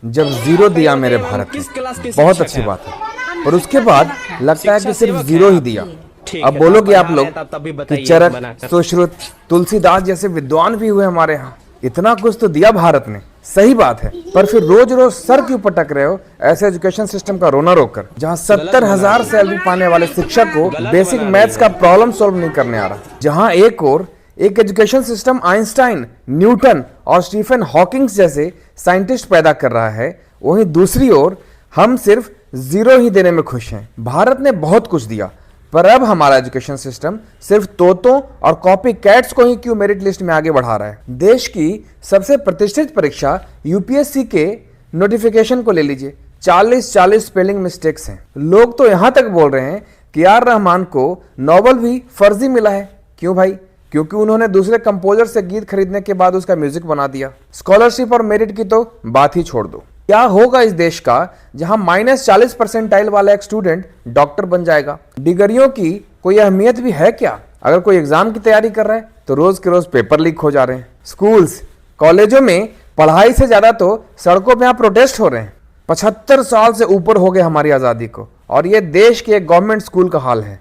जब जीरो दिया मेरे भारत ने, बहुत अच्छी बात है, और उसके बाद लगता है कि सिर्फ जीरो ही दिया। अब बोलोगे आप लोग कि चरक, सुश्रुत, तुलसीदास जैसे विद्वान भी हुए हमारे यहाँ, इतना कुछ तो दिया भारत ने, सही बात है, पर फिर रोज रोज सर क्यों पटक रहे हो ऐसे एजुकेशन सिस्टम का रोना रोककर, जहाँ 70,000 सैलरी पाने वाले शिक्षक को बेसिक मैथ्स का प्रॉब्लम सॉल्व नहीं करने आ रहा। जहाँ एक और एक एजुकेशन सिस्टम आइंस्टाइन, न्यूटन और स्टीफन हॉकिंग्स जैसे साइंटिस्ट पैदा कर रहा है, वहीं दूसरी ओर हम सिर्फ जीरो ही देने में खुश हैं। भारत ने बहुत कुछ दिया, पर अब हमारा एजुकेशन सिस्टम सिर्फ तोतों और कॉपी कैट्स को ही क्यों मेरिट लिस्ट में आगे बढ़ा रहा है। देश की सबसे प्रतिष्ठित परीक्षा यूपीएससी के नोटिफिकेशन को ले लीजिए, 40 स्पेलिंग मिस्टेक्स हैं। लोग तो यहां तक बोल रहे हैं कि आर रहमान को नोबेल भी फर्जी मिला है। क्यों भाई? क्योंकि उन्होंने दूसरे कंपोजर से गीत खरीदने के बाद उसका म्यूजिक बना दिया। स्कॉलरशिप और मेरिट की तो बात ही छोड़ दो। क्या होगा इस देश का जहां -40% वाला एक स्टूडेंट डॉक्टर बन जाएगा? डिग्रियों की कोई अहमियत भी है क्या? अगर कोई एग्जाम की तैयारी कर रहा है तो रोज के रोज पेपर लीक हो जा रहे हैं। स्कूल्स, कॉलेजों में पढ़ाई से ज्यादा तो सड़कों पे यहाँ प्रोटेस्ट हो रहे हैं। 75 साल से ऊपर हो गए हमारी आजादी को, और ये देश के एक गवर्नमेंट स्कूल का हाल है।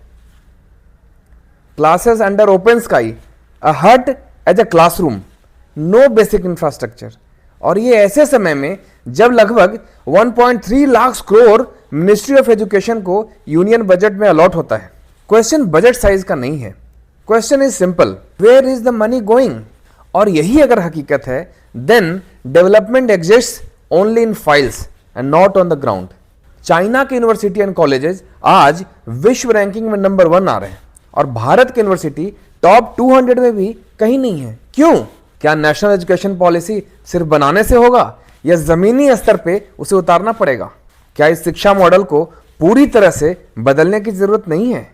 Classes under open sky, a hut as a classroom, no basic infrastructure, और ये ऐसे समय में जब लगभग 1.3 lakh crore ministry of education को यूनियन बजट में अलॉट होता है। क्वेश्चन बजट साइज का नहीं है, question is simple, where is the money going? और यही अगर हकीकत है, then development exists only in files and not on the ground. China के यूनिवर्सिटी एंड कॉलेजेस आज विश्व रैंकिंग में नंबर 1 आ रहे हैं, और भारत की यूनिवर्सिटी टॉप 200 में भी कहीं नहीं है। क्यों? क्या नेशनल एजुकेशन पॉलिसी सिर्फ बनाने से होगा, या जमीनी स्तर पे उसे उतारना पड़ेगा? क्या इस शिक्षा मॉडल को पूरी तरह से बदलने की जरूरत नहीं है?